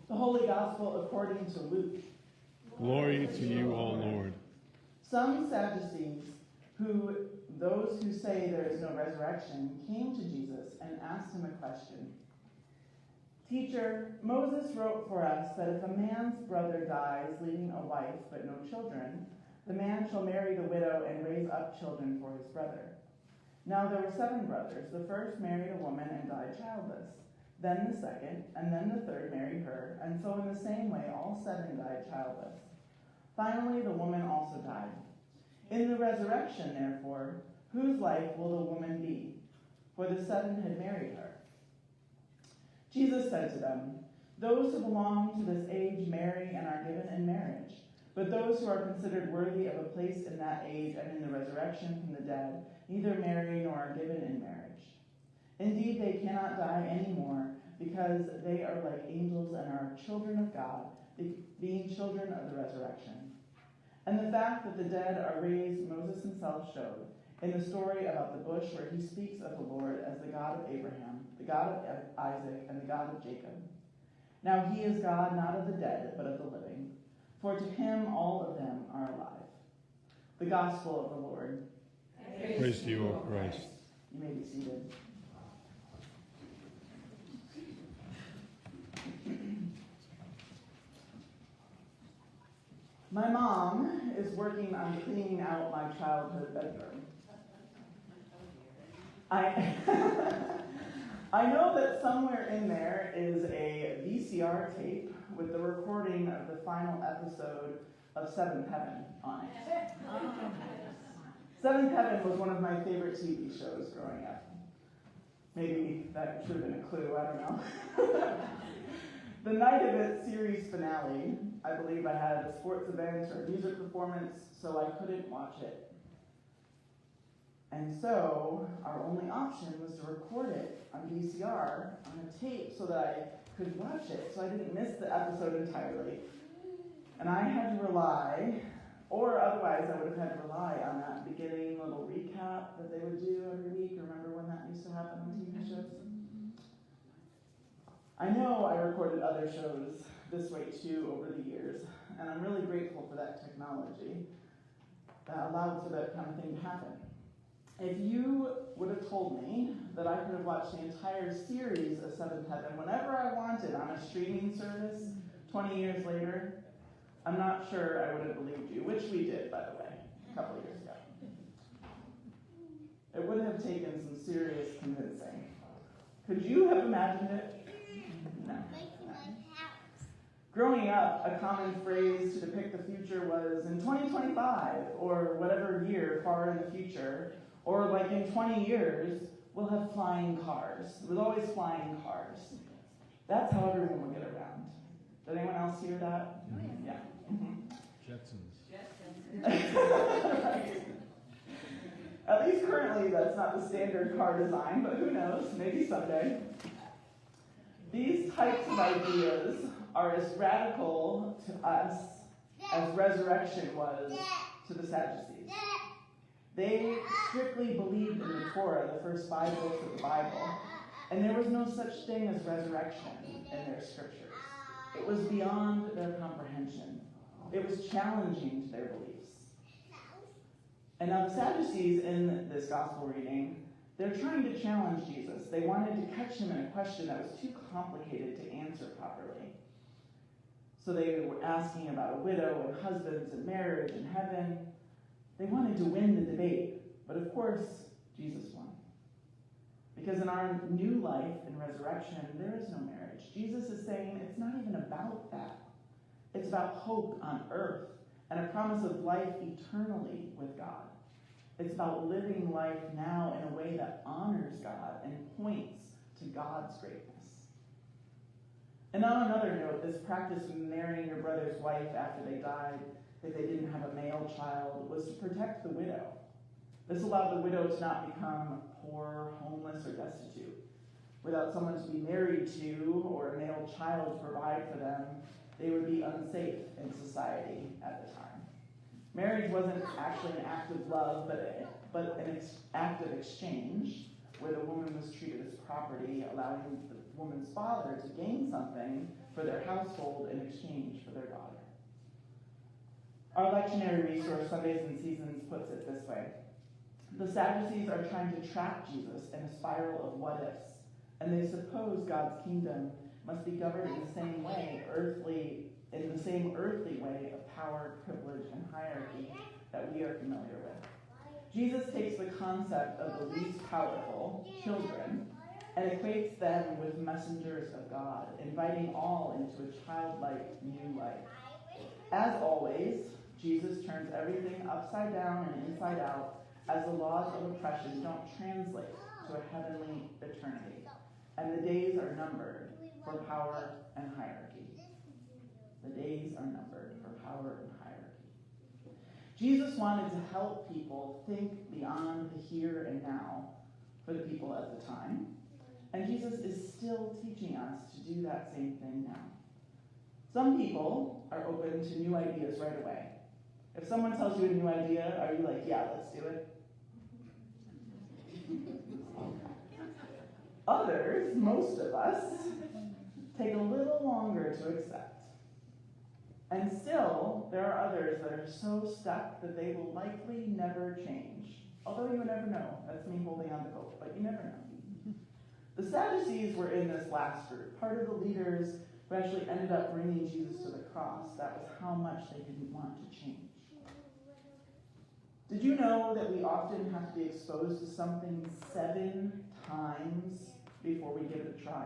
The Holy Gospel according to Luke. Glory to you, O Lord. Some Sadducees, those who say there is no resurrection, came to Jesus and asked him a question. Teacher, Moses wrote for us that if a man's brother dies leaving a wife but no children, the man shall marry the widow and raise up children for his brother. Now there were 7 brothers. The first married a woman and died childless. Then the second, and then the third married her, and so in the same way all 7 died childless. Finally the woman also died. In the resurrection, therefore, whose life will the woman be? For the 7 had married her. Jesus said to them, those who belong to this age marry and are given in marriage, but those who are considered worthy of a place in that age and in the resurrection from the dead neither marry nor are given in marriage. Indeed, they cannot die anymore, because they are like angels and are children of God, being children of the resurrection. And the fact that the dead are raised, Moses himself showed in the story about the bush where he speaks of the Lord as the God of Abraham, the God of Isaac, and the God of Jacob. Now he is God not of the dead, but of the living, for to him all of them are alive. The Gospel of the Lord. Praise to you, O Christ. You may be seated. My mom is working on cleaning out my childhood bedroom. I know that somewhere in there is a VCR tape with the recording of the final episode of Seventh Heaven on it. Seventh Heaven was one of my favorite TV shows growing up. Maybe that should have been a clue, I don't know. The night of its series finale, I believe I had a sports event or a music performance, so I couldn't watch it. And so our only option was to record it on VCR on a tape so that I could watch it, so I didn't miss the episode entirely. And I had to rely, or otherwise I would have had to rely on that beginning little recap that they would do every week. Remember when that used to happen on TV shows? I know I recorded other shows this way too over the years, and I'm really grateful for that technology that allowed for that kind of thing to happen. If you would have told me that I could have watched the entire series of Seventh Heaven whenever I wanted on a streaming service 20 years later, I'm not sure I would have believed you, which we did, by the way, a couple of years ago. It would have taken some serious convincing. Could you have imagined it? No. Growing up, a common phrase to depict the future was in 2025, or whatever year far in the future, or like in 20 years, we'll have flying cars. It was always flying cars. That's how everyone would get around. Did anyone else hear that? Oh, yeah. Jetsons. Right. At least currently, that's not the standard car design, but who knows? Maybe someday. These types of ideas are as radical to us as resurrection was to the Sadducees. They strictly believed in the Torah, the first 5 books of the Bible, and there was no such thing as resurrection in their scriptures. It was beyond their comprehension. It was challenging to their beliefs. And now the Sadducees in this gospel reading, they're trying to challenge Jesus. They wanted to catch him in a question that was too complicated to answer properly. So they were asking about a widow and husbands and marriage and heaven. They wanted to win the debate, but of course, Jesus won. Because in our new life and resurrection, there is no marriage. Jesus is saying it's not even about that. It's about hope on earth and a promise of life eternally with God. It's about living life now in a way that honors God and points to God's greatness. And on another note, this practice of marrying your brother's wife after they died, if they didn't have a male child, was to protect the widow. This allowed the widow to not become poor, homeless, or destitute. Without someone to be married to or a male child to provide for them, they would be unsafe in society at the time. Marriage wasn't actually an act of love, but an act of exchange, where the woman was treated as property, allowing the woman's father to gain something for their household in exchange for their daughter. Our lectionary resource, Sundays and Seasons, puts it this way. The Sadducees are trying to trap Jesus in a spiral of what-ifs, and they suppose God's kingdom must be governed in the same way, in the same earthly way of power, privilege, and hierarchy that we are familiar with. Jesus takes the concept of the least powerful, children, and equates them with messengers of God, inviting all into a childlike new life. As always, Jesus turns everything upside down and inside out as the laws of oppression don't translate to a heavenly eternity, and the days are numbered for power and hierarchy. The days are numbered for power and hierarchy. Jesus wanted to help people think beyond the here and now for the people at the time, and Jesus is still teaching us to do that same thing now. Some people are open to new ideas right away. If someone tells you a new idea, are you like, yeah, let's do it? Others, most of us, take a little longer to accept. And still, there are others that are so stuck that they will likely never change. Although you never know. That's me holding on to hope, but you never know. The Sadducees were in this last group. Part of the leaders who actually ended up bringing Jesus to the cross. That was how much they didn't want to change. Did you know that we often have to be exposed to something 7 times before we give it a try?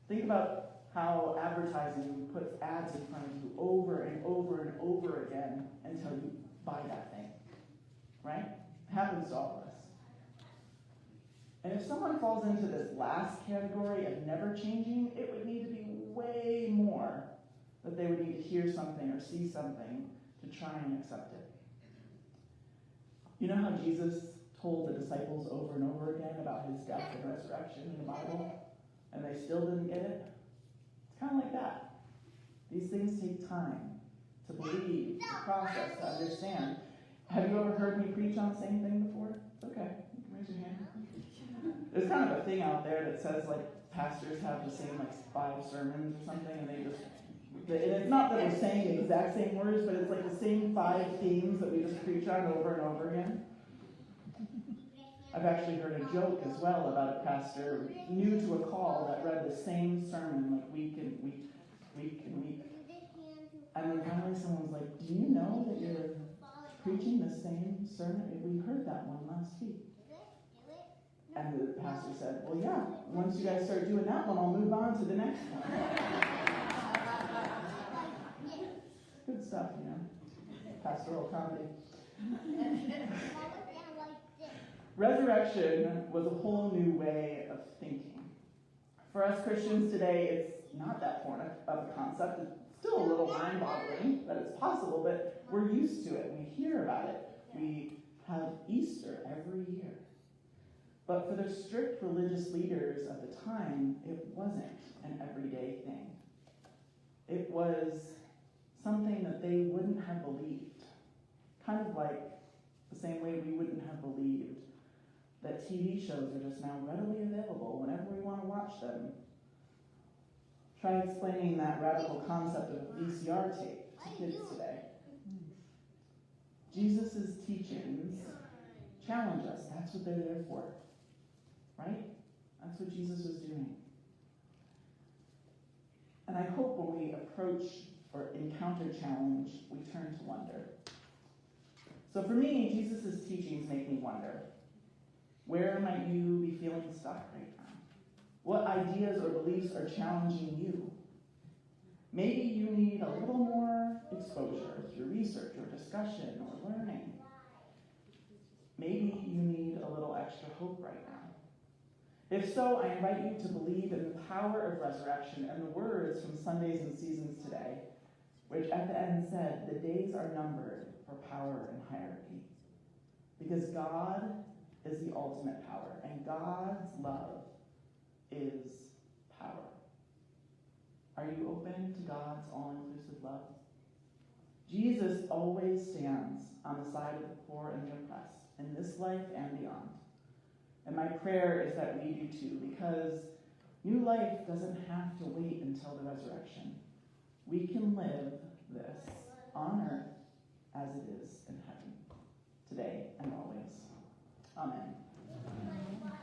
Think about how advertising puts ads in front of you over and over and over again until you buy that thing, right? It happens to all of us. And if someone falls into this last category of never changing, it would need to be way more that they would need to hear something or see something to try and accept it. You know how Jesus told the disciples over and over again about his death and resurrection in the Bible, and they still didn't get it? It's kind of like that. These things take time to believe, to process, to understand. Have you ever heard me preach on the same thing before? It's okay. You can raise your hand. There's kind of a thing out there that says, like, pastors have the same, 5 sermons or something, and they just... And it's not that we're saying the exact same words, but it's like the same 5 themes that we just preach on over and over again. I've actually heard a joke as well about a pastor new to a call that read the same sermon like week and week. And then finally someone was like, do you know that you're preaching the same sermon? We heard that one last week. And the pastor said, well, yeah, once you guys start doing that one, I'll move on to the next one. Good stuff, you know. Pastoral comedy. Resurrection was a whole new way of thinking. For us Christians today, it's not that foreign of a concept. It's still a little mind-boggling that it's possible, but we're used to it. We hear about it. We have Easter every year. But for the strict religious leaders of the time, it wasn't an everyday thing. It was something that they wouldn't have believed. Kind of like the same way we wouldn't have believed that TV shows are just now readily available whenever we want to watch them. Try explaining that radical concept of VCR tape to kids today. Jesus' teachings challenge us. That's what they're there for. Right? That's what Jesus was doing. And I hope when we approach or encounter challenge, we turn to wonder. So for me, Jesus' teachings make me wonder. Where might you be feeling stuck right now? What ideas or beliefs are challenging you? Maybe you need a little more exposure through research or discussion or learning. Maybe you need a little extra hope right now. If so, I invite you to believe in the power of resurrection and the words from Sundays and Seasons today, which at the end said, the days are numbered for power and hierarchy. Because God is the ultimate power, and God's love is power. Are you open to God's all-inclusive love? Jesus always stands on the side of the poor and the oppressed, in this life and beyond. And my prayer is that we do too, because New life doesn't have to wait until the resurrection. We can live this on earth as it is in heaven, today and always. Amen.